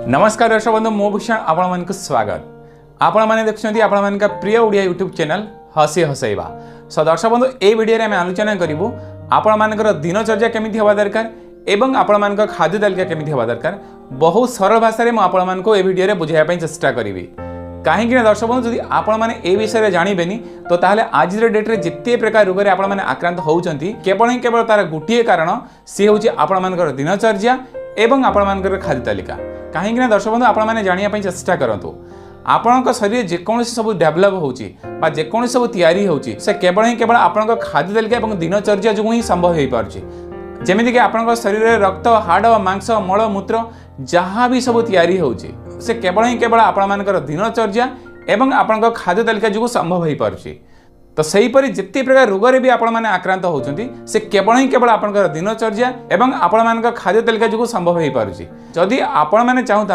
नमस्कार दर्शक बंधु मो भूषण आपण स्वागत। आपण मैंने देखुं आपण प्रिय ओडिया यूट्यूब चैनल हसी हसैवा। सो दर्शक बंधु ए वीडियो रे आम आलोचना करूँ आपण दिनचर्या केमी हवा दरकार एवं आपण खाद्य तालिका केमी हवा दरकार। बहुत सरल भाषा में मुझे ए वीडियो बुझाई चेष्टा करी। कहीं दर्शक बंधु जदि आपण मैंने ए विषय में जानबेनी तो ताहले आज डेट्रे जिते प्रकार रोग आपण मैंने आक्रांत होउचंती केवल तार गोटे कारण सी हूँ आपण दिनचर्या एवं आपण खाद्य तालिका। कहीं दर्शक बंधु आपण मैंने जानापी चेष्टा करूँ आपण शरीर जेकोसी सब डेभलप होकोसी सब तैयारी होची से केवल आपण खाद्य तालिका और दिनचर्या जो ही संभव हो पार्छ। जमीक आपण शरीर में रक्त हाड़ मांस मल मूत्र जहाँ भी सब तैयारी होची से केवल आपण दिनचर्या एवं आपण खाद्य तालिका जो संभव हो पार्छ। तो सहीपरि जिते प्रकार रोग भी आपण मैंने आक्रांत होती से केवल आपण दिनचर्या एवं आपण खाद्य तालिका जो संभव हो पार्छ। जदि आपण मैंने चाहूँ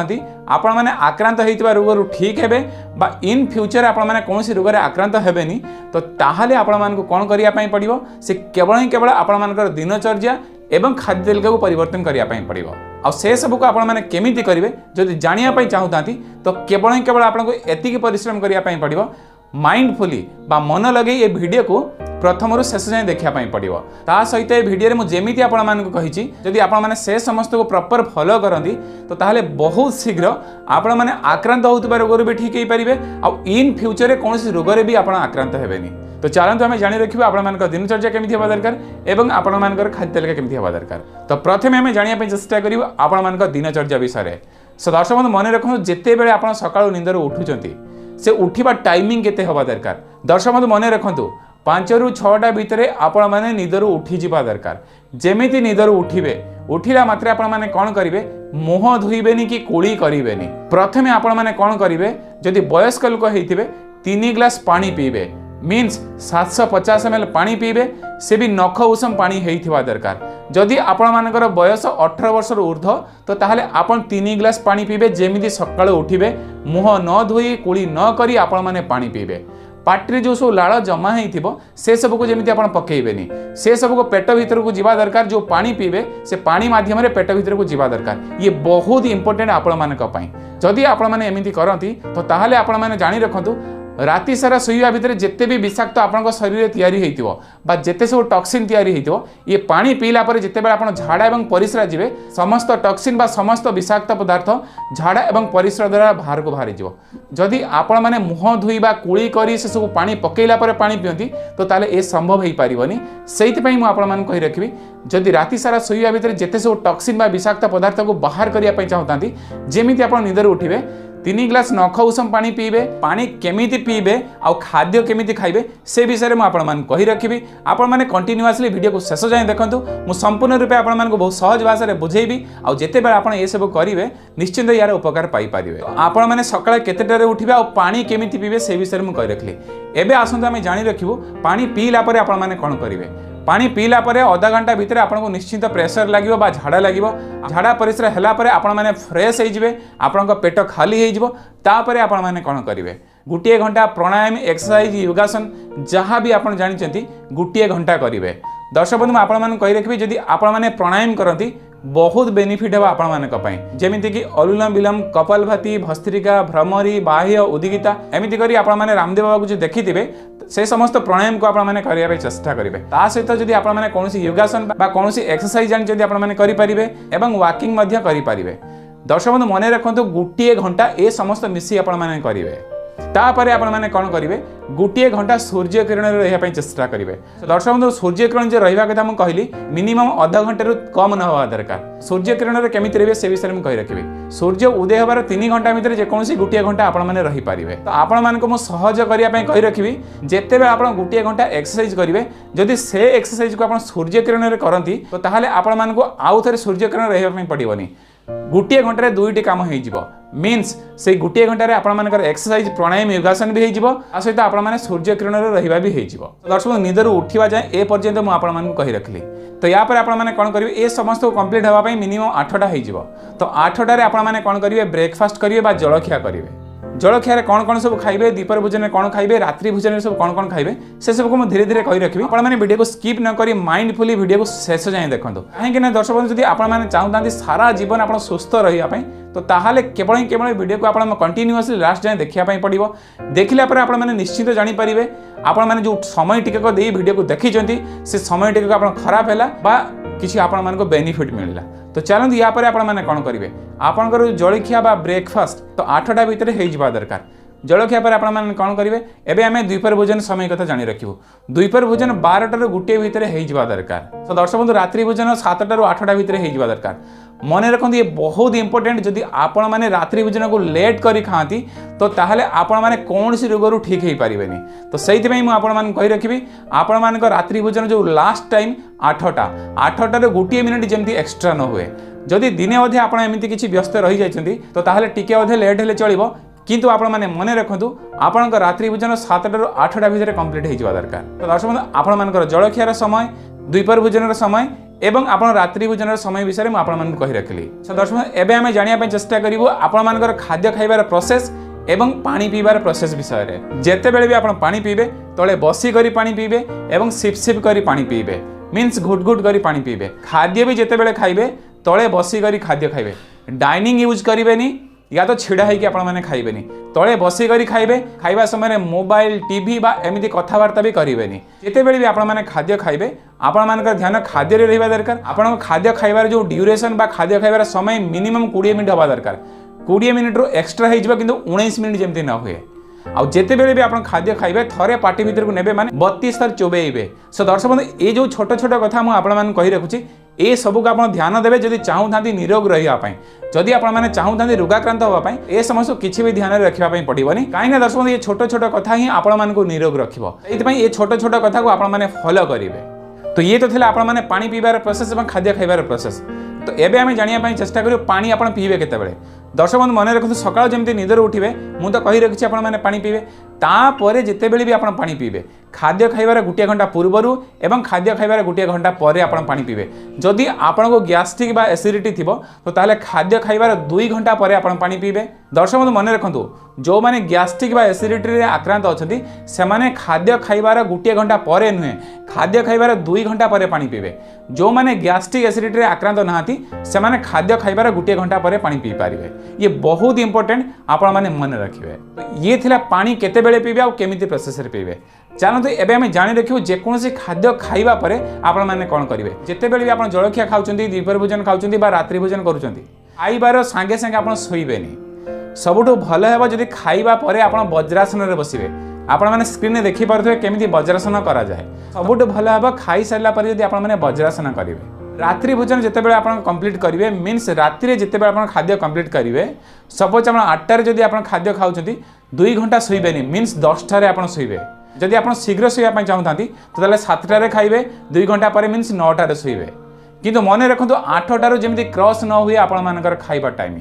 आपण मैंने आक्रांत होता रोग ठीक है बा इन फ्यूचर आपण मैंने कौन रोग आक्रांत हेबेनी तो ताहले आपण मानकु कौन करिया पड़िबो से केवल आपण दिनचर्या एवं खाद्य तालिका को परिवर्तन करिया पड़िबो। आ से सब को आपण मैंने केमिति करिवे जदि जानिया चाहूँ तो केवल आपको एतिकी परिश्रम करिया पड़िबो माइंडफुली बा मन लगे ये वीडियो को प्रथम शेष जाए देखा पड़ो। ता सहित ये वीडियो में मुझे आपण मानक कही जदि आपण मैंने से समस्त को प्रॉपर फॉलो करती तो ताहले बहुत शीघ्र आपण मैंने आक्रांत होता रोग भी ठीक हो पारे आ इन फ्यूचर में कौन रोग भी आप आक्रांत हेबेनी। तो चलते आम जाणी रखा आपण दिनचर्या केमी हवा दरकार एवं आपण खाद्य तालिका केमी हवा दरकार। तो प्रथम आम जानापी चेष्टा करूँ आपण दिनचर्या विषय। सो दर्शक बंधु मन रखु जिते बड़े आप सकाळु निंदर उठुचंती से उठिबा टाइमिंग केते हवा दरकार। दर्शक बंधु मन रखु 5 ରୁ 6टा भितर आपण माने निदर उठी जिबा दरकार। जेमिति निदर उठिबे उठिला मात्रे आपण माने कोन करिवे मुह धुइबेनी कि कुली करिवेनी। प्रथमे आपण माने कोन करिवे जदि वयस्क लोक हेतिबे 3 ग्लास पानी पीबे मीन्स 750 ml पानी पीबे से भी नख उषम पानी हेइथिबा दरकार। जदि आपण मानकर बयस 18 वर्ष ऊर्ध्व तो ताहले आपण 3 ग्लास पानी पीबे जेमिति सकाळ उठिबे मुह न धोई कुली न करी आपण माने पानी पीबे। पार्टी जो सब लाड़ जमा हो से सब को जमी आप पकेबेनी से सब को पेट भीतर को जीवा दरकार। जो पानी पीबे से पानी माध्यम पेट भीतर को जीवा दरकार। ये बहुत इंपोर्टेंट आपण मानक जदि आपण माने एमिति करंती तो ताहले आपण माने जानी रखंतु राति सारा शुवा भितर जिते भी विषाक्त आपण शरीर तैयारी होइतिबो बा जेते सब टॉक्सिन तैयारी होइतिबो ये पानी पीला पर जिते बेला आपण झाड़ा एवं परिस्रा जीवे समस्त टॉक्सिन बा समस्त विषाक्त पदार्थ झाड़ा एवं परिस्रा द्वारा बाहर को बाहरी जीवो। जदि आपण माने मुह धुई बा कुली करी से सब पानी पकेला पर पानी पियंती तो ताले ए संभव हो पारिबनी। सेहित पई मु आपण मान कहि रखिबी जदि राति सारा शुवा भितर जिते सब टॉक्सिन बा विषाक्त पदार्थ को बाहर करिया पई चाहतांती जेमिति आपण निदर उठिबे 3 ग्लास नख उषम पानी पीबे पानी केमिति पीबे आ खाद्य केमिति खाइबे से विषय में आपण मान कहि रखिबी। आपण माने कंटिन्यूअसली वीडियो को शेष जाए देखंतु मु संपूर्ण रूपे आपण मान को बहुत सहज भाषा रे बुझेबी आ जेते बेला आपण ए सब करिवे निश्चित यार उपकार पाई परिबे। आपण माने सकाळे केतेटारे उठिबे आ पानी केमिति पीबे से विषय में कहि रखली। एबे आसंतु आमे जानि रखिबो पानी पीला परे आपण माने कोन करिवे। पानी पीला परे आधा घंटा भितर आपको निश्चित प्रेसर लगे बा झाड़ा लगे झाड़ा परिस्रा है आपण मैंने फ्रेश हो आपण पेट खाली हो तापर आपण मैंने कौन करेंगे गोटे घंटा प्राणायाम एक्सरसाइज योगासन जहाँ भी आप जानते गोटे घंटा करेंगे। दर्शक बंधु आपण मैंने कही रखिए जदि आपण मैंने प्राणायाम करती बहुत बेनिफिट है आपण मानक जमीती कि अनुलोम विलोम कपालभाति भस्त्रिका भ्रमरी बाह्य उद्गिता एमती करी आपण माने रामदेव बाबा को जो देखिथिबे से समस्त प्राणायाम को आपण माने करिया चेष्टा करेंगे। ता सहित जदि आपण माने कोनोसी योगासन बा कोनोसी एक्सरसाइज जानते आपण माने करि परिबे एवं वॉकिंग मध्य करि परिबे। दर्शक बंधु मन रखंतु गोटे घंटा ए समस्त मिसी आपण माने करिवे तापर आपण माने कोन करिवे गोटे घंटा सूर्य किरण रहिया पई चेष्टा करिवे। दर्शक बंधु सूर्य किरण जे रहिबा कथा हम कहली मिनिमम आधा घंटा रु कम न होवा दरकार। सूर्य किरण रे केमिति रहबे से विषय में कहि रखिबे। सूर्य उदय होबार 3 घंटा भितर जे कोनोसी गोटे घंटा आपण माने रहि पारिबे। तो आपण माने को मु सहज करिया पई कहि रखिबी जेते बे आपण गोटे घंटा एक्सरसाइज करिवे जदि से एक्सरसाइज को आपण सूर्य किरण रे करंती तो ताहाले आपण मान को आउ थरे सूर्य किरण रहिबा पई पडिबोनी। गोटे घंटे 2टी काम हो मीन्स से गोटे घंटे आपण मानकर एक्सरसाइज प्राणायाम योगासन भी हो सहित आपण माने सूर्य किरण रहिबा भी हो। दर्शक निदर उठिबा जाए ए पर्यंत मु आपण मानकु कहि रखली। तो या पर आपण माने कोन करिवे ए समस्त को कंप्लीट होबा पई मिनिमम 8टा हो। तो 8टारे आपण माने कोन करिवे ब्रेकफास्ट करिवे बा जलखिया करिवे। जलखिया कौन कौन सब खाइबे दीपर भोजन में कौन खाइबे रात्रि भोजन में सब कौन खाइबे से सब को धीरे धीरे कही रखी। आप वीडियो को स्किप न करी माइंडफुली वीडियो को शेष जाए देखो कहीं दर्शक बंधु जब आप चाहता सारा जीवन आप सुस्थ रही तो ताहले केवल ही केवल वीडियो को आप कंटिन्यूअसली लास्ट जाए देखापी पड़ो। देखला पर आप निश्चित जानीपारे आपण मैंने जो समय टिकक दे वीडियो को देखी से समय टिकक आप खराब है किसी आपण बेनिफिट मिलला। तो चलते या आपने कौन करेंगे आपंकर जलखिया ब्रेकफास्ट तो 8टा भितर हो दरकार। जलखिया पर आपने कौन करेंगे एवं आम द्विपहर भोजन समय कथा जानी रखू। द्विपहर भोजन 12टार गोटे भितर हो दरकार। तो दर्शक बंधु रात्रि भोजन 7टार 8टा भितर हो दरकार। मन रखु ये बहुत इंपोर्टेंट जदि आपण मैंने रात्रि भोजन को लेट करी खाती तो ताहले आपण मैंने कौन सी रोगरू ठीक हो पारे। तो से मुझे कही रखी आपण मान रात्रि भोजन जो लास्ट टाइम 8टार गोटे मिनिट जमी एक्सट्रा न हुए। जदि दिने अधे आप एमती किसी व्यस्त रही जाती तो ताहले टिके अधे लेट हेले चलो किंतु आपण मैंने मन रखु आपण रात्रि भोजन 7टार 8टा भितर कंप्लीट हो दरकार। तो दर्शक आपण जलखियार समय द्विपहर भोजन समय एवं आप रात्रि भोजन समय विषय में आपको कही रखिली। दर्शक एवं आम जानापी चेष्टा करूँ आपण खाद्य खाइबार प्रोसेस एवं पानी पीबार प्रोसेस विषय में। जिते बेले भी आप पानी पीबे तले बसी करी पानी पीबे एवं सिप सिप करी पानी पीबे मीन्स घुट घुट करी पानी पीबे। खाद्य भी जिते बेले खाइबे तले बसी करी खाद्य खाइबे। डाइनिंग यूज करेनि या तो छिड़ा होगी आपने खाइबेनि तले बसी करी खाइबे। खाइबा समय मोबाइल टीवी बा एमती कथबार्ता भी करेनि। जिते बेले भी आपने खाद्य खाइबे आपण ध्यान खाद्य रहा दरकार। आपण खाद्य खाइबार जो ड्यूरेशन बा खाद्य खाइबार समय मिनिमम 20 मिनिट हवा दरकार। 20 मिनिट रू एक्सट्रा हो किंतु 19 मिनिट जमती न हुए। आउ जिते बेले भी आप खाद्य खाइबे थरे पार्टी भीतर को नेबे माने 32 थर चोबेइबे। सो दर्शक बंधु ये जो छोट छोट कथा मुझे आपन कही रखुची ए सबू को आप ध्यान देवे जदि चाहूँ निरोग रही जदि आपने चाहूँ रोगाक्रांत होगापी ए समस्त किसी भी ध्यान रखापी पड़ोनी कहीं दर्शक बंधु ये छोट छोट कथा ही आपको निरोग रखिए। ये छोट छोट कथा को आपने फॉलो करेंगे। तो ये तो थिला आपने पानी पीबार प्रोसेस और खाद्य खाइबार प्रोसेस। तो एबे आम जानापी चेष्टा करूँ पानी आप पीबे केतेबेले। दर्शक बंधु मन रखते सकाल जमी निदर उठे मुझे कही रखी आपने पानी पीबे तापर जिते बेले भी आप पानी पीबे खाद्य खाइबार गोटे घंटा पूर्वर एवं खाद्य खाइबार गोटे घंटा पर आप पानी पीबे। जदि आपको गैस्ट्रिक बा एसिडिटी थी तो ताहले खाद्य खाइबार 2 घंटा पर आप पानी पीबे। दर्शक बंधु मन रखु जो मैंने गैस्ट्रिक बा एसिडिटी आक्रांत अच्छा से खाद्य खाइबार गोटे घंटा पर नुहे खाद्य खाइबार 2 घंटा पर पानी पीबे। जो मैंने गैस्ट्रिक एसिडिटी आक्रांत नहांती से खाद्य खाइबार गोटे घंटा पर पानी पी पारे। ये बहुत इंपोर्टेंट आपण मैंने मन रखिए। ये थिला पानी केते बेले पीबे आ केमिति प्रोसेस रे पीबे। चलते एबे आम जानी रखियो जेकोसी खाद्य खाइबा परे आपण मैंने कौन करेंगे। जिते बेले भी आप जलखिया खाउछंती द्विपहर भोजन खाउछंती बा रात्रि भोजन करूछंती खाइबार सांगे सांगे आप शोइबेनी। सबुठु भल हेबो जदि खाइबा परे आप वज्रासन रे बसिबे। आपण मैंने स्क्रीन में देखि पारुथिबे केमिति वज्रासन करा जाए। सबुठु भल हेबो खाई सारला परे जदि आपण मैंने वज्रासन करेंगे। रात्रि भोजन जिते आप कंप्लीट करेंगे मीन्स राति जिते आप खाद्य कंप्लीट करेंगे सपोज आप 8टार जदि आप खाद्य खाऊँच 2 घंटा शोबेनि मीन्स 10टार आप शोबे। जदि आप शीघ्र शोवा चाहूँ तो 7टार खाइबे 2 घंटा पर मीन्स 9टार शोबे। किंतु मन रखु 8टार जमी क्रॉस न हुए आपर खाइबा टाइम।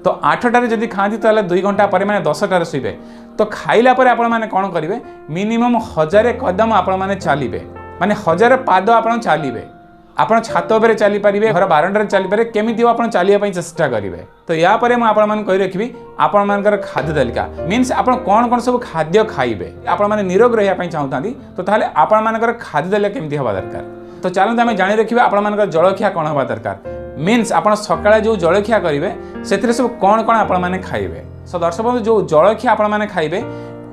तो 8टार जदि खाती तो 2 घंटा पर मैंने 10टार शोबे। तो खाइला पर आपण कौन करेंगे मिनिमम 1000 कदम आपण चलिए माने 1000 पाद आप चलिए। आप छात उपर चली पारे घर बारंडार चली पारे केमी आप चलिए चेष्टा करेंगे। तो या पर मुझे कही रखी आपर खाद्य तालिका मीन्स आप कौन कौन सब खाद्य खाइबे आपने निरोग रही चाहूँ तो ताहले आपर खाद्य तालिका केमती हवा दरकार। तो चलते आम जानी रखिए आपर जलखिया कौन हवा दरकार मीन्स आप सकाଳେ जो जलखिया करेंगे से सब कौन कौन आपने खाइबे। सो दर्शक बंधु जो जलखिया आपने खाइबे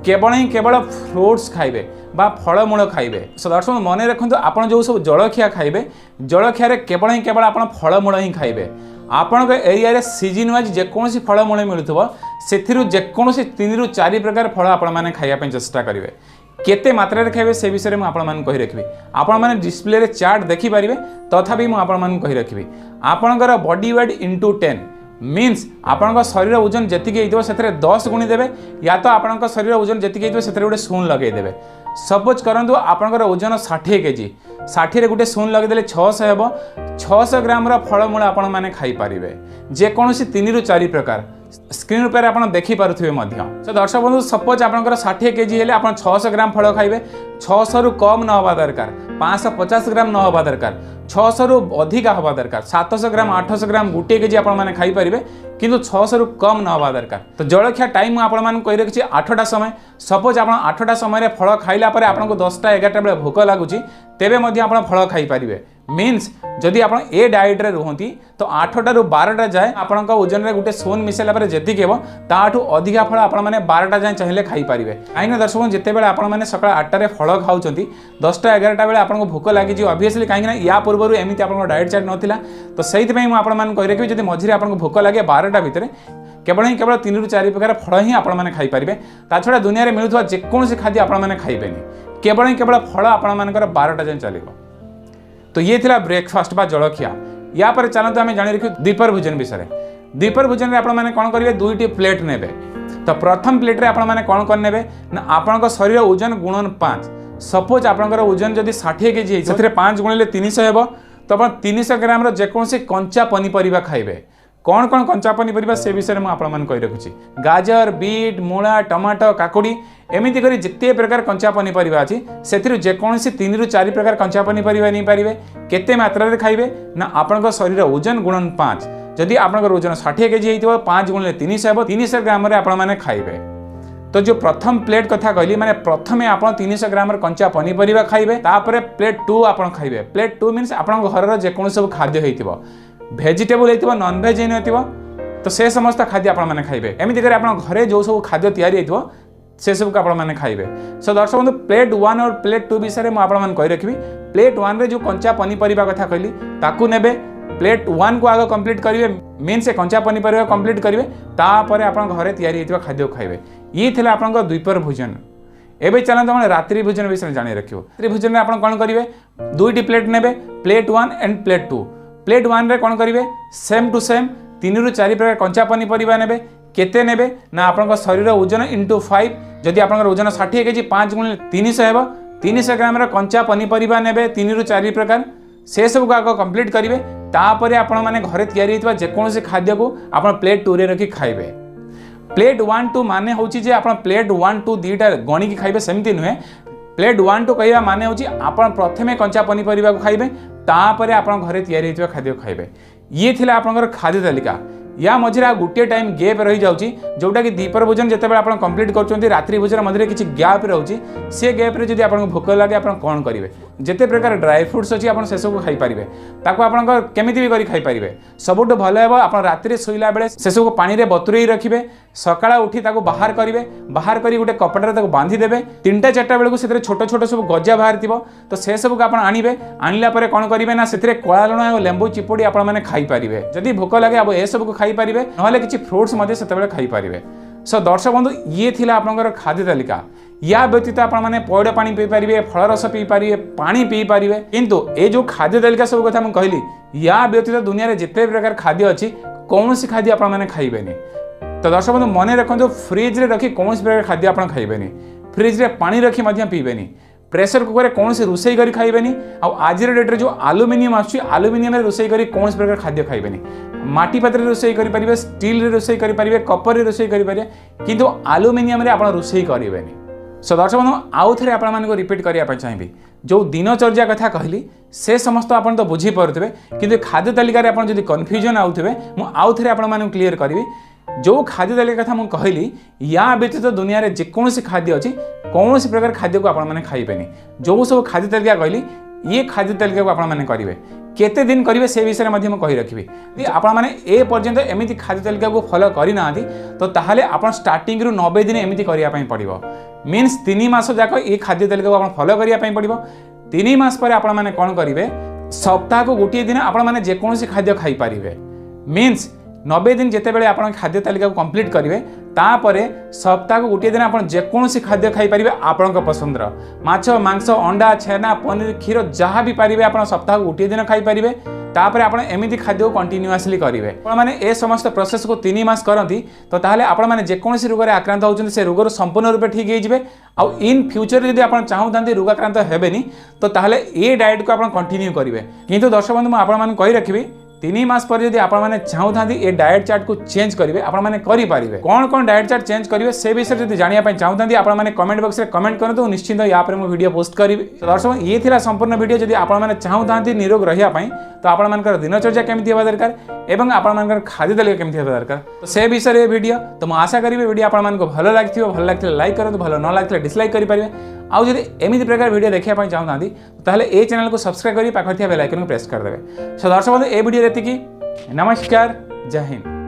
केवल ही केवल फ्रुट्स खाइबे बा फलमूल खाइबे। सो दर्शक मन रखु आप जो सब जलखिया खाइबे जलखिया केवल ही केवल आप फलमूल ही खाइबे। आपण एरिया सीजन वाइज जेकोसी फलमूल मिलूव से जेकोसी 3 ରୁ 4 प्रकार फल आपने खाइबा चेष्टा करेंगे। केते मात्रा रे खाइबे से विषय में आपन कही रखिबे। आपण माने डिस्प्ले रे चार्ट देखि पारिबे तथापि मु आपन कही रखिबे। आपनकर बॉडी वेट इंटू 10 मीन्स आपण शरीर ओजन जी हो 10 गुणी देवे या तो आपण शरीर ओजन जी हो गोटे शून लगे देवे। सपोज करंतु आपणकर ओजन 60 केजी 60 रे गोटे शून लगेदेले 600 हेबो 600 ग्राम फलमूल आपण माने खाई पारिबे जेकोसी 3 ରୁ 4 प्रकार स्क्रीन पर आप देखिपे। तो दर्शक बंधु सपोज आप 60 केजी हेले आप 600 ग्राम फल खाइबे 600 ରୁ कम न हवा दरकार 550 ग्राम न हवा दरकार 600 ରୁ अधिका हवा दरकार 700 ग्राम 800 ग्राम गोटे केजी आपने खाइपारे किंतु 600 ରୁ कम न हवा दरकार। तो जलखिया टाइम आपको कही रखी 8टा समय सपोज आप 8टा समय फल खाइला आपको 10टा 11टा बेले भोक लगुच तेबे आप फल खाइपारे मीन्स जदि आप ए डाएट रे रुहती तो 8टा रु 12टा जाए आपंक ओजन में गोटे सोन मिसेला पर जेतिक हेब ताठू अधिका फल आप 12टा जाए चाहिए खाई पारे कहीं दर्शक जिते बड़े आपने सका 8टार फल खाऊँ 10टा 11टा बेले आपको भोक लगी ऑब्वियसली कहीं या पूर्व एमती आप डाएट चार्ट नाला तो से मुझे रखी जब मझे आपको भोक लगे 12टा भितर केवल ही केवल 3 ରୁ 4 प्रकार फल ही आपने खाईपारे ता छड़ा दुनिया में मिलूवा जेकोसी खाद्य आपने खाइबेनि केवल ही केवल फल आपर 12टा जाए चलो। तो ये थिला ब्रेकफास्ट बा जलखिया। या पर चलते आम जाणी रखिए द्विपहर भोजन विषय। द्विपहर भोजन में आपने कौन करेंगे 2टी प्लेट ने। तो प्रथम प्लेट रे आपने कौन करने ना आपण शरीर ओजन गुणन 5। सपोज आपंकर ओजन जदि 60 केजी से 5 गुणिले 300 हेब तो आप 300 ग्राम जेकोसी कंचा पनीपरिया खाइबे। कौन कौन कंचा पनीपरिया से विषय में आपन कही रखुची गाजर बीट मूला टमाटो काकुड़ी एमती कर जिते प्रकार कंचा पनीपरिया अच्छी से जेकोसी 3 ରୁ 4 प्रकार कंचा पनीपरिया नहीं पारे केते मात्रा खाइबे ना आपण शरीर ओजन गुणन 5। जदि आपंकर ओजन 60 केजी हो 5 गुणिले 300 हे 300 ग्राम आपने खाइबे। तो जो प्रथम प्लेट कथा कहली माने प्रथमे आप 300 ग्राम कंचा पनीपरिया खाइबे तापर प्लेट 2 आप खाइबे। प्लेट 2 मीन्स आपण घर जेकोसी सब खाद्य होइतिबो भेजिटेबल होइतिबो नॉन वेज होइतिबो तो से समस्त खाद्य आपण माने खाइबे। एमिति करे आपण घरे जो सब खाद्य तैयारी होइतिबो से सब को आपण माने खाइबे। सो दर्शक बंधु प्लेट 1 और प्लेट 2 विषय में आपण माने कहि रखिबी। प्लेट 1 रे जो कंचा पनीपरिया कथा कहली ताकू नेबे प्लेट 1 को आगे कंप्लीट करिवे मेन से कंचा पनीपरिया कंप्लीट करिवे तापर आपण घरे तैयारी होइतिबा खाद्य खाइबे। ये थिला आपण द्विपहर भोजन। एबे चलते हम रात्रि भोजन विषय जानी रखियो। रात्रि भोजन में आपण कौन करिवे 2टी प्लेट नेबे प्लेट 1 एंड प्लेट 2। प्लेट 1 रे कौन करिवे सेम टू सेम 3 ରୁ 4 प्रकार कंचा पनीपरिया नेबे केते नेबे ना आपन शरीर ओजन इंटू 5। जदि आपन ओजन 60 केजी 5 गुणिले 300 हेब 300 ग्राम रे कंचा पनीपरिया नेबे 3 ରୁ 4 प्रकार से सब को आगे कंप्लीट करिवे तापर आपण माने घरे तैयारी होइतबा जेकोसी खाद्य को आपण प्लेट 2 रे रखी खाइबे। प्लेट 1 2 माने होची जे आपण प्लेट 1 2 2टा गणी की खाइबे सेमती नुहे। प्लेट 1 2 कहवा माने होची आपण प्रथमे कंचा पनीपरिया को खाइबे तापर आपण घरे तैयारी होइतबा खाद्य खाइबे। ये थिला आपनकर खाद्य तालिका। या मझे आ गोटे टाइम गैप रही जाउची जोटा कि द्विपहर भोजन जिते आप कंप्लीट कर रात्रि भोजन मध्य किसी गैप रोचे से गैप रे जदि आपको भोक लगे आप कौन करेंगे जिते प्रकार ड्राई फ्रुट्स अच्छी आप से सब खाईपारे ताको आप केमिति भी खाईपारे। सबुठ भल है आप राति शोला बेले से सब पानी रे बतुरई रखिए सकाळ उठी ताको बाहर करेंगे बाहर कर गोटे कपड़ा बांधिदेवे 3टा 4टा बेलू से छोट छोट सब गजा बाहर तो से सब को आप आणवे आणला कौन करेंगे ना से कला लुण और लेंबू चिपुड़ी आपने खाईपारे। जदि भोक लगे आप ए सब को खाईपारे ना कि फ्रुट्स से खाईपारे। सो दर्शक बंधु ये थिला आपनकर खाद्य तालिका। या व्यतीत आप पौड़ पानी पी पारे फल रस पी पारे पानी पी पारे किंतु ए जो खाद्य तालिका सब कथा मुझे कहली या व्यतीत दुनिया में जिते प्रकार खाद्य अच्छी कौन खाद्य आपने खाइबेनि। तो दर्शक बंधु मन रखु फ्रिज रे रखी कौन प्रकार खाद्य आप खाइबेनि फ्रिज रे पानी रखी पीबेनि प्रेसर कुकर कौन रोसई कर खाइबेनि। आज डेट्रे जो आलुमिनियम आलुमिनियम रोसई कर कौन प्रकार खाद्य खाइबेनि। माटी पात्र रोसई करेंगे स्टील रे रोसई करेंगे कपर रे रोसई करेंगे किंतु आलुमिनियम रे आप रोसई करेंगे। सो दर्शक बंधु आउ थे आपको रिपीट करने चाहिए जो दिनचर्या कथा कहली से समस्त आप तो बुझीपे कि खाद्य तालिकार आप कन्फ्यूजन आउे आउ थे आपको क्लीयर करी जो खाद्य तालिका कथा मुझे कहली या व्यतीत दुनिया में जेकोसी खाद्य अच्छी कौन प्रकार खाद्य को आपने खाइबेनि। जो सब खाद्य तालिका कहली ये खाद्य तालिका को आपने करेंगे केते दिन करेंगे से विषय में कही रखी आपने ए पर्यंत एमती खाद्य तालिका को फॉलो करना तो ताहले आप स्टार्टिंग रु 90 दिन एमती करने पड़ो मीन्स 3 मास जाक ये खाद्य तालिका को आप फॉलो करने पड़ो। 3 मास पर आपने कौन करेंगे सप्ताह को गोटे दिन आपने जेकोसी खाद्य खाईपारे मीन्स 90 दिन जिते बड़े आप खाद्य तालिका को कंप्लीट करेंगे तापर सप्ताह को गोटे दिन आप जेकोसी खाद्य खाईपारे आपण पसंदर माछ मांस अंडा छेना पनीर क्षीर जहाँ भी पारे आप सप्ताह को गोटे दिन खाईपारे तापर आप एमती खाद्य को कंटिन्यूअसली करेंगे। आपने ए समस्त प्रोसेस को 3 मास करती तो ताहले आपने जेकोसी रोग आक्रांत होती से रोगर संपूर्ण रूप ठीक होइजिबे। आउ इन फ्यूचर जदि आप चाहूँ रोग आक्रांत हेबेनि तो ताहले ए डाएट को आप कंटिन्यू करेंगे। किंतु दर्शक बंधु मुझे कही रखी 3 मास पर जब आपने चाहूँ ये डाएट चार्ट को चेंज करेंगे आपने करेंगे कौन कौन डाएट चार्ट चेंज करेंगे से विषय जब जानापी चाहूँ आपने कमेंट बॉक्स में कमेंट करूँ निश्चिंत या पर वीडियो पोस्ट करी। तो दर्शक ये थिला संपूर्ण वीडियो जब आपने चाहूँ निरोग रही तो आपंकर दिनचर्या केमती होगा दरकार एवं आपर खाद्य तालिका केमती होगा दरकार तो से विषय वीडियो तो मुझे आशा करी वीडियो आपको भल लगी लाइक करूँ भल न लगे डिसलाइक करेंगे। आउ जदि एमती प्रकार वीडियो देखा चाहूँ ताहले ए चैनल को सब्सक्राइब कर पाखर बेल आइकन को प्रेस करदे। सो दर्शक बंधु ए वीडियो एतिकी। नमस्कार, जय हिंद।